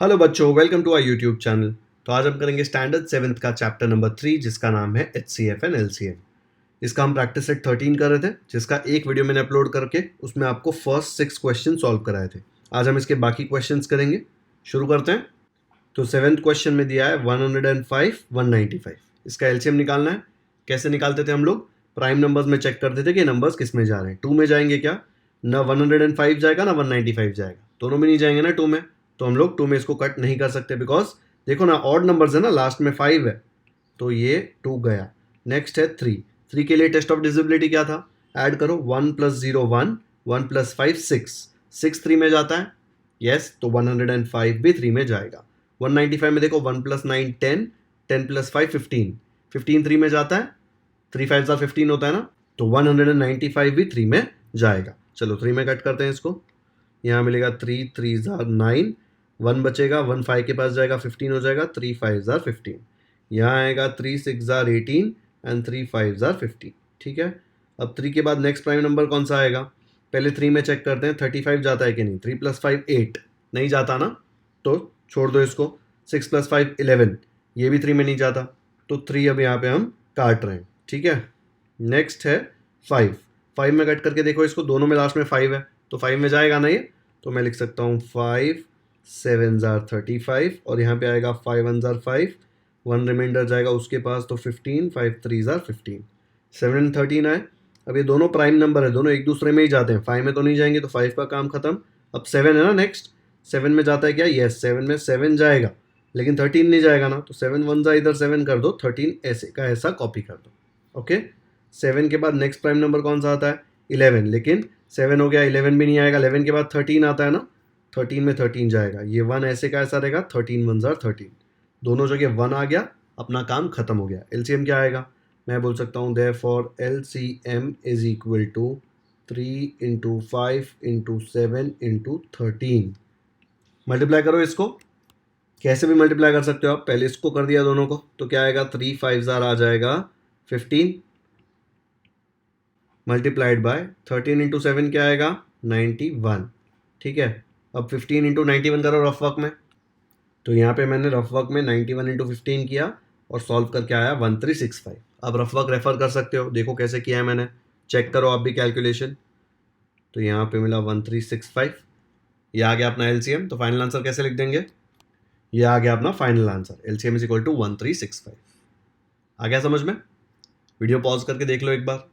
Hello बच्चों, welcome to our YouTube channel. तो आज हम करेंगे स्टैंडर्ड 7th का चैप्टर नंबर 3 जिसका नाम है HCF एंड LCM। इसका हम प्रैक्टिस सेट 13 कर रहे थे, जिसका एक वीडियो मैंने अपलोड करके उसमें आपको फर्स्ट 6 क्वेश्चन सॉल्व कराए थे। आज हम इसके बाकी क्वेश्चंस करेंगे। शुरू करते हैं। तो 7th क्वेश्चन में दिया है 105 195। इसका LCM निकालना है। कैसे निकालते थे हम लोग? प्राइम नंबर्स में चेक करते थे कि नंबर्स किस में जा रहे हैं। 2 में जाएंगे क्या? ना 105 जाएगा ना 195 जाएगा, दोनों में नहीं जाएंगे ना 2 में। तो हम लोग 2 में इसको कट नहीं कर सकते, बिकॉज देखो ना ऑड नंबर्स है ना, लास्ट में 5 है तो ये 2 गया। नेक्स्ट है 3। 3 के लिए टेस्ट ऑफ डिजिबिलिटी क्या था? ऐड करो, 1 + 0 1, 1 + 5 6, 6 3 में जाता है। यस, तो 105 भी 3 में जाएगा। 195 में देखो, 1 + 9 10, 10 + 5 15, 15 3 में जाता है। 3 5 15 होता है ना, तो 195 भी 3 में जाएगा। चलो 3 में कट करते हैं इसको। यहाँ मिलेगा 3 3 9, 1 बचेगा, 1 5 के पास जाएगा, 15 हो जाएगा, 3 5 15। यहाँ आएगा 3 6 18 एंड 3 5 15। ठीक है। अब 3 के बाद नेक्स्ट प्राइम नंबर कौन सा आएगा? पहले 3 में चेक करते हैं 35 जाता है कि नहीं। 3 + 5 8, नहीं जाता ना, तो छोड़ दो इसको। 6 + 5 11, ये भी 3 में नहीं जाता, तो 3 अब यहाँ पे हम काट रहे हैं। ठीक है। नेक्स्ट है 5। 5 में कट करके देखो इसको, दोनों में लास्ट में 5 है तो 5 में जाएगा ना ये, तो मैं लिख सकता हूँ 5 7 35 और यहाँ पे आएगा 5 1 5, 1 रिमाइंडर जाएगा उसके पास, तो 15 5 3 15। 7 13 आए। अब ये दोनों प्राइम नंबर है, दोनों एक दूसरे में ही जाते हैं, 5 में तो नहीं जाएंगे, तो 5 का काम खत्म। अब 7 है ना नेक्स्ट। 7 में जाता है क्या? यस, 7 में 7 जाएगा, लेकिन 13 नहीं जाएगा ना, तो 7 1 जा इधर 7 कर दो, 13 ऐसे का ऐसा कॉपी कर दो। ओके। 7 के बाद नेक्स्ट प्राइम नंबर कौन सा आता है? 11, लेकिन 7 हो गया, 11 भी नहीं आएगा। 11 के बाद 13 आता है ना, 13 में 13 जाएगा, ये 1 ऐसे का ऐसा रहेगा, 13 1 13, दोनों जगह 1 आ गया, अपना काम खत्म हो गया। LCM क्या आएगा? मैं बोल सकता हूँ therefore LCM is equal to 3 × 5 × 7 × 13। Multiply करो इसको, कैसे भी मल्टीप्लाई कर सकते हो आप। पहले इसको कर दिया दोनों को, तो क्या आएगा? 3 5 आ जाएगा 15, मल्टीप्लाइड बाय 13 × 7 क्या आएगा? 91। ठीक है। अब 15 × 91 करो रफ वर्क में, तो यहाँ पे मैंने रफ वर्क में 91 × 15 किया और सॉल्व करके आया 1365। अब रफ वर्क रेफर कर सकते हो, देखो कैसे किया है मैंने, चेक करो आप भी कैलकुलेशन। तो यहाँ पे मिला 1365, ये आ गया अपना LCM। तो फाइनल आंसर कैसे लिख देंगे? ये आ गया अपना final answer, LCM is equal to 1365। आ गया समझ में? वीडियो पॉज करके देख लो एक बार।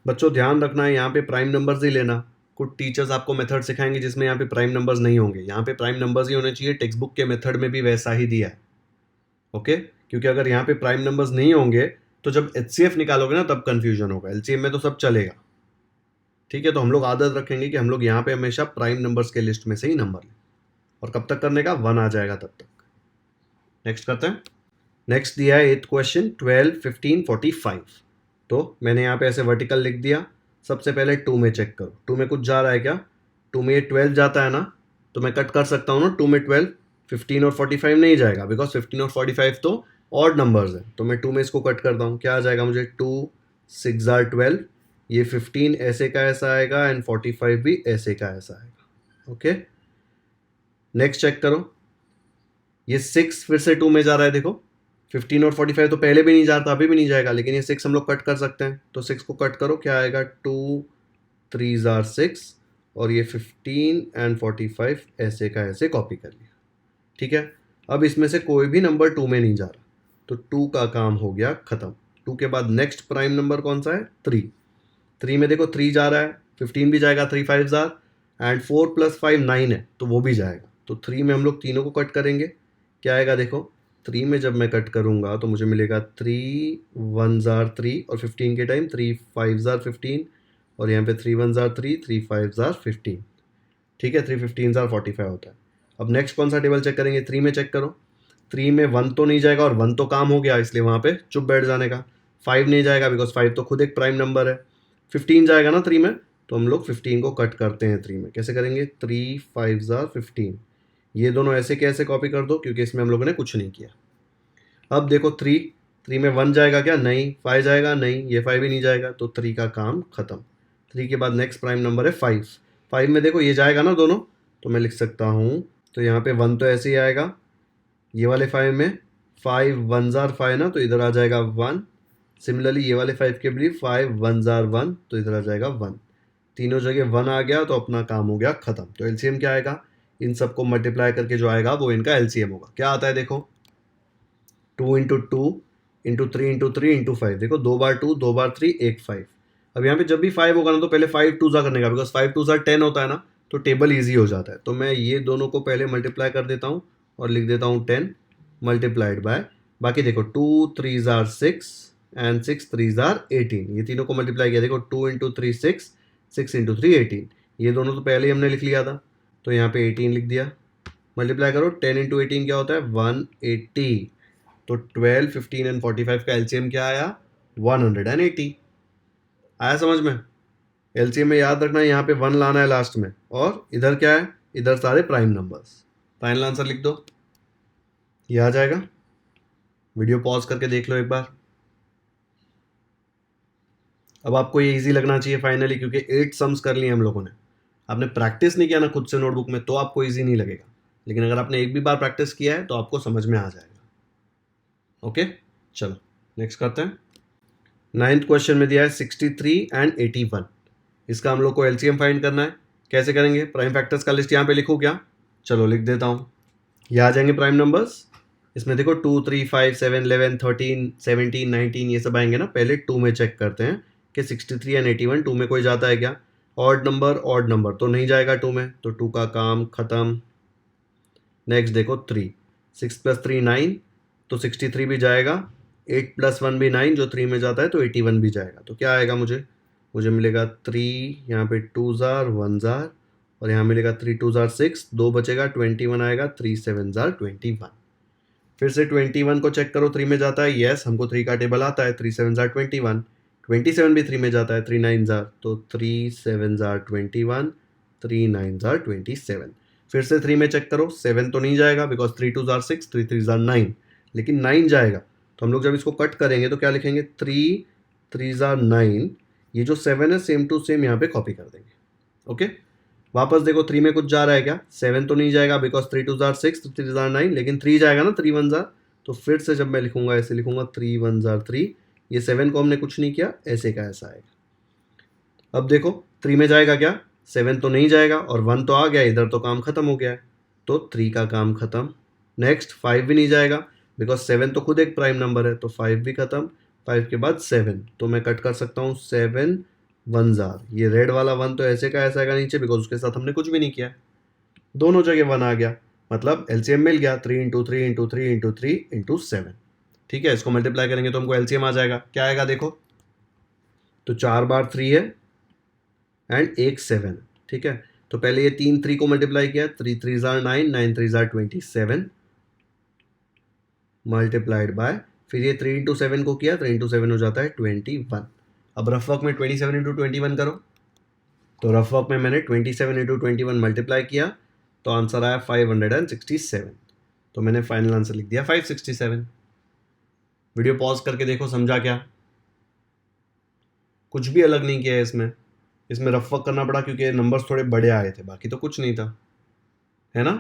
बच्चों ध्यान रखना है, यहाँ पे प्राइम नंबर्स ही लेना। कुछ टीचर्स आपको मेथड सिखाएंगे जिसमें यहाँ पे प्राइम नंबर्स नहीं होंगे, यहाँ पे प्राइम नंबर्स ही होने चाहिए। टेक्स्ट बुक के मेथड में भी वैसा ही दिया है। ओके। क्योंकि अगर यहाँ पे प्राइम नंबर्स नहीं होंगे तो जब HCF निकालोगे ना तब कंफ्यूजन होगा। LCM में तो सब चलेगा। ठीक है। तो हम लोग आदत रखेंगे कि हम लोग यहाँ पे हमेशा प्राइम नंबर्स के लिस्ट में से ही नंबर लें। और कब तक करने का? 1 आ जाएगा तब तक। नेक्स्ट करते हैं। नेक्स्ट दिया है 8th क्वेश्चन 12 15 45। तो मैंने यहाँ पे ऐसे वर्टिकल लिख दिया। सबसे पहले 2 में चेक करो, 2 में कुछ जा रहा है क्या? 2 में ये 12 जाता है ना, तो मैं कट कर सकता हूँ ना 2 में 12। 15 और 45 नहीं जाएगा, बिकॉज 15 और 45 तो ऑड नंबर्स हैं, तो मैं 2 में इसको कट करता हूँ। क्या आ जाएगा मुझे? 2 6 12, ये 15 ऐसे का ऐसा आएगा एंड 45 भी ऐसे का ऐसा आएगा। ओके। नेक्स्ट चेक करो, ये 6 फिर से 2 में जा रहा है। देखो 15 और 45 तो पहले भी नहीं जाता, अभी भी नहीं जाएगा, लेकिन ये 6 हम लोग कट कर सकते हैं। तो 6 को कट करो, क्या आएगा? 2 3 6, और ये 15 एंड 45 ऐसे का ऐसे कॉपी कर लिया। ठीक है। अब इसमें से कोई भी नंबर 2 में नहीं जा रहा, तो 2 का काम हो गया खत्म। 2 के बाद नेक्स्ट प्राइम नंबर कौन सा है? 3। 3 में देखो 3 जा रहा है, 15 भी जाएगा, 3 5 एंड 4 + 5 9 है, तो वो भी जाएगा। तो 3 में हम लोग तीनों को कट करेंगे। क्या आएगा? देखो 3 में जब मैं कट करूँगा तो मुझे मिलेगा 3 1 3, और 15 के टाइम 3 5 15, और यहाँ पे 3 1 3, 3 5 15। ठीक है। 3 15 45 होता है। अब नेक्स्ट कौन सा टेबल चेक करेंगे? 3 में चेक करो। 3 में 1 तो नहीं जाएगा, और 1 तो काम हो गया, इसलिए वहाँ पे चुप बैठ जाने का। 5 नहीं जाएगा, बिकॉज 5 तो खुद एक प्राइम नंबर है। 15 जाएगा ना 3 में, तो हम लोग 15 को कट करते हैं 3 में। कैसे करेंगे? 3 5 15, ये दोनों ऐसे कैसे कॉपी कर दो, क्योंकि इसमें हम लोगों ने कुछ नहीं किया। अब देखो 3 में 1 जाएगा क्या? नहीं। 5 जाएगा? नहीं। ये 5 ही नहीं जाएगा, तो 3 का काम खत्म। 3 के बाद नेक्स्ट प्राइम नंबर है 5। 5 में देखो ये जाएगा ना दोनों, तो मैं लिख सकता हूँ तो यहाँ पे 1 तो ऐसे ही आएगा, ये वाले 5 में 5 1 जार 5 ना, तो इधर आ जाएगा 1। सिमिलरली ये वाले 5 के भी 5 1 जार 1, तो इधर आ जाएगा 1। तीनों जगह 1 आ गया तो अपना काम हो गया ख़त्म। तो एलसीएम क्या आएगा, इन सबको मल्टीप्लाई करके जो आएगा वो इनका एलसीएम होगा। क्या आता है देखो, 2 इंटू 2 इंटू 3 इंटू 3 इंटू 5। देखो 2 बार 2 2 बार 3 एक 5। अब यहाँ पे जब भी 5 होगा ना तो पहले 5 टू ज़ा करने का, बिकॉज 5 टू ज़ा 10 होता है ना, तो टेबल ईजी हो जाता है। तो मैं ये दोनों को पहले मल्टीप्लाई कर देता हूँ और लिख देता हूँ 10 मल्टीप्लाइड बाय, बाकी देखो 2 3 ज़ार 6 एंड 6 3 ज़ार 18। ये तीनों को मल्टीप्लाई किया, देखो 2 इंटू 3 6, 6 इंटू 3 18। ये दोनों तो पहले ही हमने लिख लिया था, तो यहाँ पे 18 लिख दिया। मल्टीप्लाई करो, 10 इंटू 18 क्या होता है 180। तो 12 15 एंड 45 का एलसीएम क्या आया 180। आया समझ में। एलसीएम में याद रखना है यहाँ पे 1 लाना है लास्ट में, और इधर क्या है, इधर सारे प्राइम नंबर्स। फाइनल आंसर लिख दो, ये आ जाएगा। वीडियो पॉज करके देख लो एक बार। अब आपको ये इजी लगना चाहिए फाइनली, क्योंकि 8 सम्स कर लिए हम लोगों ने। आपने प्रैक्टिस नहीं किया ना खुद से नोटबुक में, तो आपको इजी नहीं लगेगा, लेकिन अगर आपने एक भी बार प्रैक्टिस किया है तो आपको समझ में आ जाएगा। ओके, चलो नेक्स्ट करते हैं। 9th क्वेश्चन में दिया है 63 एंड 81। इसका हम लोग को एलसीएम फाइंड करना है। कैसे करेंगे, प्राइम फैक्टर्स का लिस्ट यहाँ पे लिखूँ क्या, चलो लिख देता हूँ। ये आ जाएंगे प्राइम नंबर्स। इसमें देखो 2 3 5 7 11 13 17 19 ये सब आएंगे ना। पहले 2 में चेक करते हैं कि 63 एंड 81 2 में कोई जाता है क्या। ऑड नंबर तो नहीं जाएगा 2 में, तो 2 का काम ख़त्म। नेक्स्ट देखो 3, 6 + 3 9, तो 63 भी जाएगा। 8 + 1 भी 9, जो 3 में जाता है, तो 81 भी जाएगा। तो क्या आएगा मुझे मिलेगा 3, यहाँ पे 2 ज़ार 1 ज़ार, और यहाँ मिलेगा 3 2 ज़ार 6, 2 बचेगा 21 आएगा, 3 7 ज़ार 21। फिर से 21 को चेक करो, 3 में जाता है, यस हमको 3 का टेबल आता है। 3 7 ज़ार 21, 27 भी 3 में जाता है, 3 9 ज़ार, तो 3 7 ज़ार 21, 3 9 ज़ार 27। फिर से 3 में चेक करो, 7 तो नहीं जाएगा, बिकॉज 3 2 ज़ार 6, 3 3 ज़ार 9, लेकिन 9 जाएगा। तो हम लोग जब इसको कट करेंगे तो क्या लिखेंगे, 3 3 ज़ार 9। ये जो 7 है सेम टू सेम यहाँ पे कॉपी कर देंगे। ओके, वापस देखो 3 में कुछ जा रहा है क्या, 7 तो नहीं जाएगा, बिकॉज 3 2 ज़ार 6, 3 ज़ार 9, लेकिन 3 जाएगा ना, 3 1 ज़ार। तो फिर से जब मैं लिखूंगा ऐसे लिखूंगा 3 1 ज़ार 3। ये 7 को हमने कुछ नहीं किया, ऐसे का ऐसा आएगा। अब देखो 3 में जाएगा क्या, 7 तो नहीं जाएगा, और 1 तो आ गया इधर, तो काम खत्म हो गया है, तो 3 का काम खत्म। नेक्स्ट 5 भी नहीं जाएगा, बिकॉज 7 तो खुद एक प्राइम नंबर है, तो 5 भी खत्म। 5 के बाद 7, तो मैं कट कर सकता हूँ 7 1 ज़ार। ये रेड वाला 1 तो ऐसे का ऐसा आएगा नीचे, बिकॉज उसके साथ हमने कुछ भी नहीं किया, दोनों जगह 1 आ गया, मतलब एलसीएम मिल गया। 3 इंटू 3 इंटू 3 इंटू 3 इंटू 7। ठीक है, इसको मल्टीप्लाई करेंगे तो हमको एलसीएम आ जाएगा। क्या आएगा देखो, तो 4 बार 3 है एंड एक 7। ठीक है, तो पहले ये 3 3 को मल्टीप्लाई किया, 3 3 ज़ार 9, 9 3 ज़ार 27 मल्टीप्लाइड बाय, फिर ये 3 इंटू 7 को किया, 3 इंटू 7 हो जाता है 21। अब रफ वर्क में 27 इंटू 21 करो, तो रफ वर्क में मैंने 27 इंटू 21 मल्टीप्लाई किया, तो आंसर आया 567। तो मैंने फाइनल आंसर लिख दिया 567। वीडियो पॉज करके देखो, समझा क्या, कुछ भी अलग नहीं किया है इसमें रफ वर्क करना पड़ा क्योंकि नंबर्स थोड़े बड़े आए थे, बाकी तो कुछ नहीं था, है ना।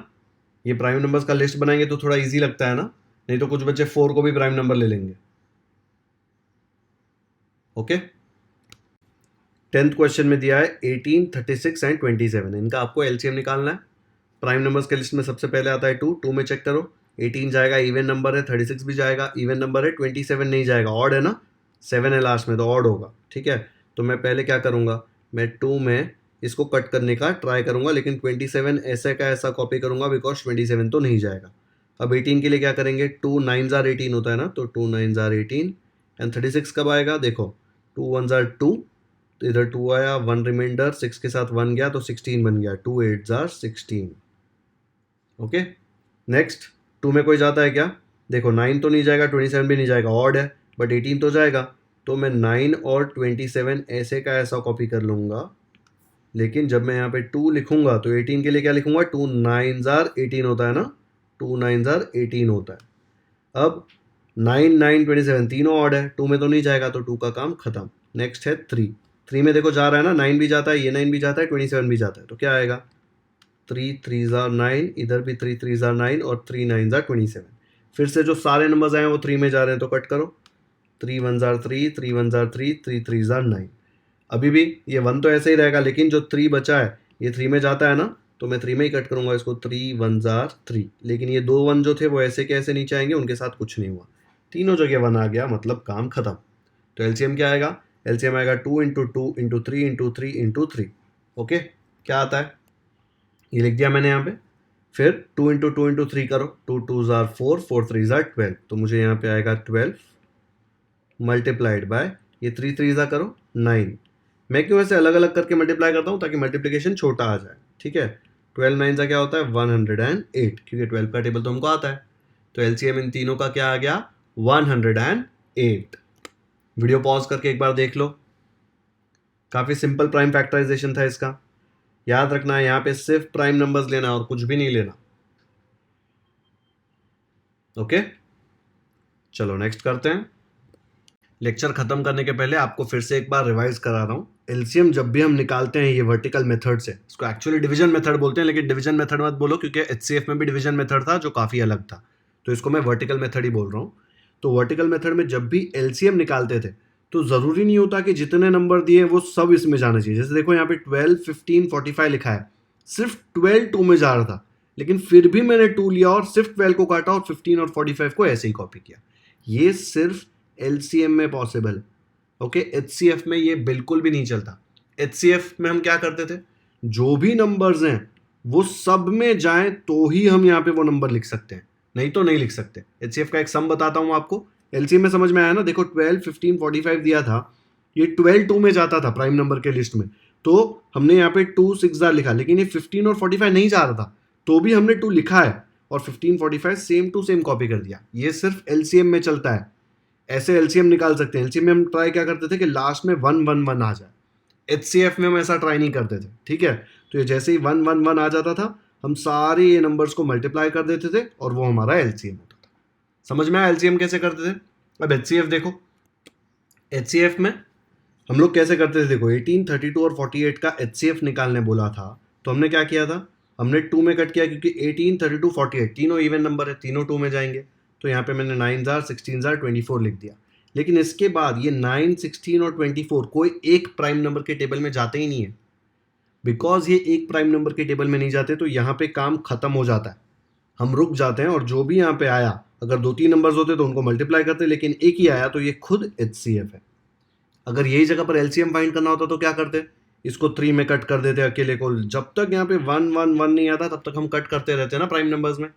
ये प्राइम नंबर्स का लिस्ट बनाएंगे तो थोड़ा इजी लगता है ना, नहीं तो कुछ बच्चे 4 को भी प्राइम नंबर ले लेंगे। ओके, 10th क्वेश्चन में दिया है 18 36 एंड 27। इनका आपको एलसीएम निकालना है। प्राइम नंबर्स के लिस्ट में सबसे पहले आता है 2, 2 में चेक करो, 18 जाएगा, इवन नंबर है, 36 भी जाएगा, इवन नंबर है, 27 नहीं जाएगा, ऑड है ना, 7 है लास्ट में, तो ऑड होगा। ठीक है, तो मैं पहले क्या करूँगा, मैं 2 में इसको कट करने का ट्राई करूँगा, लेकिन 27 ऐसे का ऐसा कॉपी करूँगा, बिकॉज 27 तो नहीं जाएगा। अब 18 के लिए क्या करेंगे, 2 9 ज़ार 18 होता है ना, तो 2 9 ज़ार 18 एंड 36 कब आएगा, देखो 2 1 ज़ार 2, तो इधर 2 आया, 1 रिमाइंडर, 6 के साथ 1 गया, तो 16 बन गया, 2 8 ज़ार 16। ओके, नेक्स्ट 2 में कोई जाता है क्या, देखो 9 तो नहीं जाएगा, 27 भी नहीं जाएगा, ऑड है, बट 18 तो जाएगा, तो मैं 9 और 27 ऐसे का ऐसा कॉपी कर लूँगा। लेकिन जब मैं यहाँ पे 2 लिखूँगा तो 18 के लिए क्या लिखूँगा, 2 9 ज़ार 18 होता है ना, 2 9 ज़ार 18 होता है। अब 9 9 27 तीनों ऑड है, 2 में तो नहीं जाएगा, तो 2 का काम खत्म। नेक्स्ट है 3 में देखो जा रहा है ना, 9 भी जाता है, ये 9 भी जाता है, 27 भी जाता है, तो क्या आएगा 3 3 जार 9, इधर भी 3 3 जार 9 और 3 9 जार 27। फिर से जो सारे नंबर्स आए हैं वो 3 में जा रहे हैं, तो कट करो। 3 1 जार 3, 3 1 जार 3, 3 3 जार 9। अभी भी ये 1 तो ऐसे ही रहेगा, लेकिन जो 3 बचा है ये 3 में जाता है ना, तो मैं 3 में ही कट करूंगा इसको। 3 1 जार 3, लेकिन ये 2 1 जो थे वो ऐसे के ऐसे नीचे आएंगे, उनके साथ कुछ नहीं हुआ, तीनों जगह 1 आ गया, मतलब काम खत्म। तो एलसीएम क्या आएगा? एलसीएम आएगा 2 into 2 into 3 into 3 into 3। Okay, क्या आता है ये लिख दिया मैंने यहाँ पे। फिर 2 इंटू 2 इंटू 3 करो, 2 2 जार 4, 4 3 जार 12, तो मुझे यहाँ पे आएगा 12 मल्टीप्लाइड बाय ये 3 3 जार करो 9। मैं क्यों ऐसे अलग अलग करके मल्टीप्लाई करता हूँ? ताकि मल्टीप्लिकेशन छोटा आ जाए, ठीक है। 12 9 का क्या होता है? 108, क्योंकि 12 का टेबल तो हमको आता है। तो एलसीएम इन तीनों का क्या आ गया? 108। वीडियो पॉज करके एक बार देख लो, काफी सिंपल प्राइम फैक्टराइजेशन था इसका। याद रखना है यहाँ पे सिर्फ प्राइम नंबर्स लेना और कुछ भी नहीं लेना। ओके, चलो नेक्स्ट करते हैं। लेक्चर खत्म करने के पहले आपको फिर से एक बार रिवाइज करा रहा हूँ। एलसीएम जब भी हम निकालते हैं ये वर्टिकल मेथड से, इसको एक्चुअली डिवीजन मेथड बोलते हैं, लेकिन डिवीजन मेथड मत बोलो क्योंकि एचसीएफ में भी डिवीजन मेथड था जो काफी अलग था, तो इसको मैं वर्टिकल मेथड ही बोल रहा हूँ। तो वर्टिकल मेथड में जब भी एलसीएम निकालते थे तो जरूरी नहीं होता कि जितने नंबर दिए वो सब इसमें जाना चाहिए। जैसे देखो यहाँ पे 12 15 45 लिखा है, सिर्फ 12 2 में जा रहा था, लेकिन फिर भी मैंने 2 लिया और सिर्फ 12 को काटा और 15 और 45 को ऐसे ही कॉपी किया। ये सिर्फ एलसीएम में पॉसिबल है। ओके, एचसीएफ में ये बिल्कुल भी नहीं चलता। एचसीएफ में हम क्या करते थे, जो भी नंबर्स हैं वो सब में जाएं तो ही हम यहाँ पे वो नंबर लिख सकते हैं, नहीं तो नहीं लिख सकते। एचसीएफ का एक सम बताता हूँ आपको, एलसीएम में समझ में आया ना। देखो 12 15 45 दिया था, ये 12 2 में जाता था प्राइम नंबर के लिस्ट में, तो हमने यहाँ पे 2 6 जार लिखा, लेकिन ये 15 और 45 नहीं जा रहा था, तो भी हमने 2 लिखा है और 15 45 सेम टू सेम कॉपी कर दिया। ये सिर्फ एलसीएम में चलता है। ऐसे एलसीएम निकाल सकते हैं। एलसीएम में हम ट्राई क्या करते थे कि लास्ट में 1 1 1 आ जाए। एचसीएफ में हम ऐसा ट्राई नहीं करते थे, ठीक है। तो ये जैसे ही 1 1 1 आ जाता था, हम सारे ये नंबर्स को मल्टीप्लाई कर देते थे और वो हमारा एलसीएम होता था। समझ में आया एलसीएम कैसे करते थे? अब एचसीएफ देखो, एचसीएफ में हम लोग कैसे करते थे, देखो 18 32 और 48 का एचसीएफ निकालने बोला था, तो हमने क्या किया था, हमने 2 में कट किया, क्योंकि 18 32 48 तीनों इवन नंबर है, तीनों 2 में जाएंगे। तो यहाँ पे मैंने 9 जार 16 जार 24 लिख दिया। लेकिन इसके बाद ये 9 16 और 24 कोई एक प्राइम नंबर के टेबल में जाते ही नहीं है। बिकॉज ये एक प्राइम नंबर के टेबल में नहीं जाते तो यहाँ पे काम खत्म हो जाता है, हम रुक जाते हैं। और जो भी यहाँ पे आया, अगर 2-3 नंबर्स होते तो उनको मल्टीप्लाई करते, लेकिन एक ही आया तो ये खुद एचसीएफ है। अगर यही जगह पर एलसीएम फाइंड करना होता तो क्या करते, इसको 3 में कट कर देते अकेले को। जब तक यहाँ पे 1 1 1 नहीं आता तब तक हम कट करते रहते ना प्राइम नंबर्स में।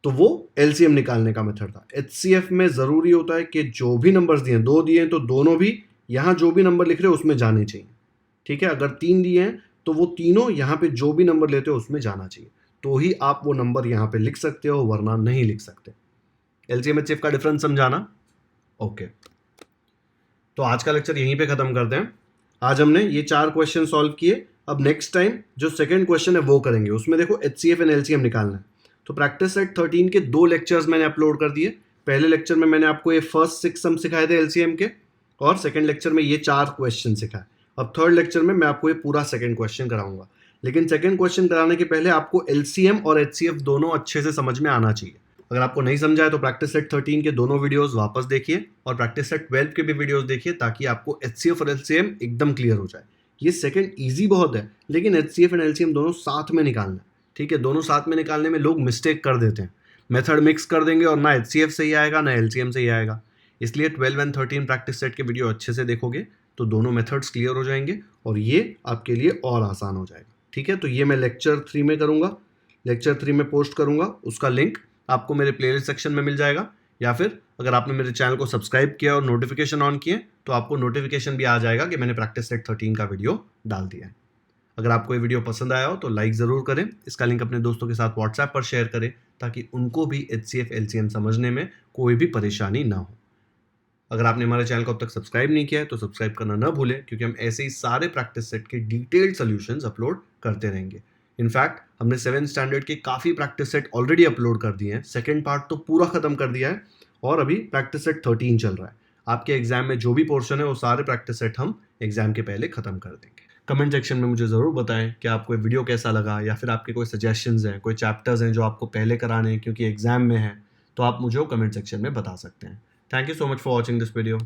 तो वो एलसीएम निकालने का मेथड था। एचसीएफ में जरूरी होता है कि जो भी नंबर्स दिए, 2 दिए हैं तो दोनों भी यहाँ जो भी नंबर लिख रहे हो उसमें जाने चाहिए, ठीक है। अगर 3 दिए हैं तो वो तीनों यहाँ पे जो भी नंबर लेते हो उसमें जाना चाहिए, तो ही आप वो नंबर यहाँ पे लिख सकते हो, वरना नहीं लिख सकते। एलसीएम एचसीएफ का डिफरेंस समझाना। ओके, तो आज का लेक्चर यहीं पे खत्म करते हैं। आज हमने ये 4 क्वेश्चन सॉल्व किए। अब नेक्स्ट टाइम जो सेकंड क्वेश्चन है वो करेंगे, उसमें देखो एचसीएफ एंड एलसीएम निकालना है। तो प्रैक्टिस सेट 13 के 2 लेक्चर्स मैंने अपलोड कर दिए। पहले लेक्चर में मैंने आपको ये फर्स्ट 6 सम सिखाए थे एलसीएम के, और सेकंड लेक्चर में ये 4 क्वेश्चन सिखाए। अब थर्ड लेक्चर में मैं आपको ये पूरा सेकंड क्वेश्चन कराऊंगा, लेकिन सेकंड क्वेश्चन कराने के पहले आपको एलसीएम और एचसीएफ दोनों अच्छे से समझ में आना चाहिए। अगर आपको नहीं समझा है तो प्रैक्टिस सेट 13 के दोनों वीडियोस वापस देखिए और प्रैक्टिस सेट 12 के भी वीडियोस देखिए, ताकि आपको एचसीएफ और एलसीएम एकदम क्लियर हो जाए। ये सेकंड इजी बहुत है, लेकिन एचसीएफ एंड एलसीएम दोनों साथ में निकालना है, ठीक है। दोनों साथ में निकालने में लोग मिस्टेक कर देते हैं, मेथड मिक्स कर देंगे और ना एचसीएफ सही आएगा ना एलसीएम सही आएगा। इसलिए 12 एंड 13 प्रैक्टिस सेट के वीडियो अच्छे से देखोगे तो दोनों मेथड्स क्लियर हो जाएंगे और ये आपके लिए और आसान हो जाएगा, ठीक है। तो ये मैं लेक्चर 3 में करूँगा, लेक्चर 3 में पोस्ट करूँगा, उसका लिंक आपको मेरे प्लेलिस्ट सेक्शन में मिल जाएगा, या फिर अगर आपने मेरे चैनल को सब्सक्राइब किया और नोटिफिकेशन ऑन किए तो आपको नोटिफिकेशन भी आ जाएगा कि मैंने प्रैक्टिस सेट 13 का वीडियो डाल दिया है। अगर आपको ये वीडियो पसंद आया हो तो लाइक ज़रूर करें, इसका लिंक अपने दोस्तों के साथ व्हाट्सएप पर शेयर करें, ताकि उनको भी एचसीएफ एलसीएम समझने में कोई भी परेशानी ना हो। अगर आपने हमारे चैनल को अब तक सब्सक्राइब नहीं किया है तो सब्सक्राइब करना ना भूलें, क्योंकि हम ऐसे ही सारे प्रैक्टिस सेट के डिटेल्ड सॉल्यूशंस अपलोड करते रहेंगे। इनफैक्ट हमने 7th स्टैंडर्ड के काफ़ी प्रैक्टिस सेट ऑलरेडी अपलोड कर दिए हैं, सेकंड पार्ट तो पूरा खत्म कर दिया है और अभी प्रैक्टिस सेट 13 चल रहा है। आपके एग्जाम में जो भी पोर्शन है वो सारे प्रैक्टिस सेट हम एग्जाम के पहले खत्म कर देंगे। कमेंट सेक्शन में मुझे ज़रूर बताएं कि आपको ये वीडियो कैसा लगा, या फिर आपके कोई सजेशंस हैं, कोई चैप्टर्स हैं जो आपको पहले कराने हैं क्योंकि एग्ज़ाम में है, तो आप मुझे वो कमेंट सेक्शन में बता सकते हैं। Thank you so much for watching this video.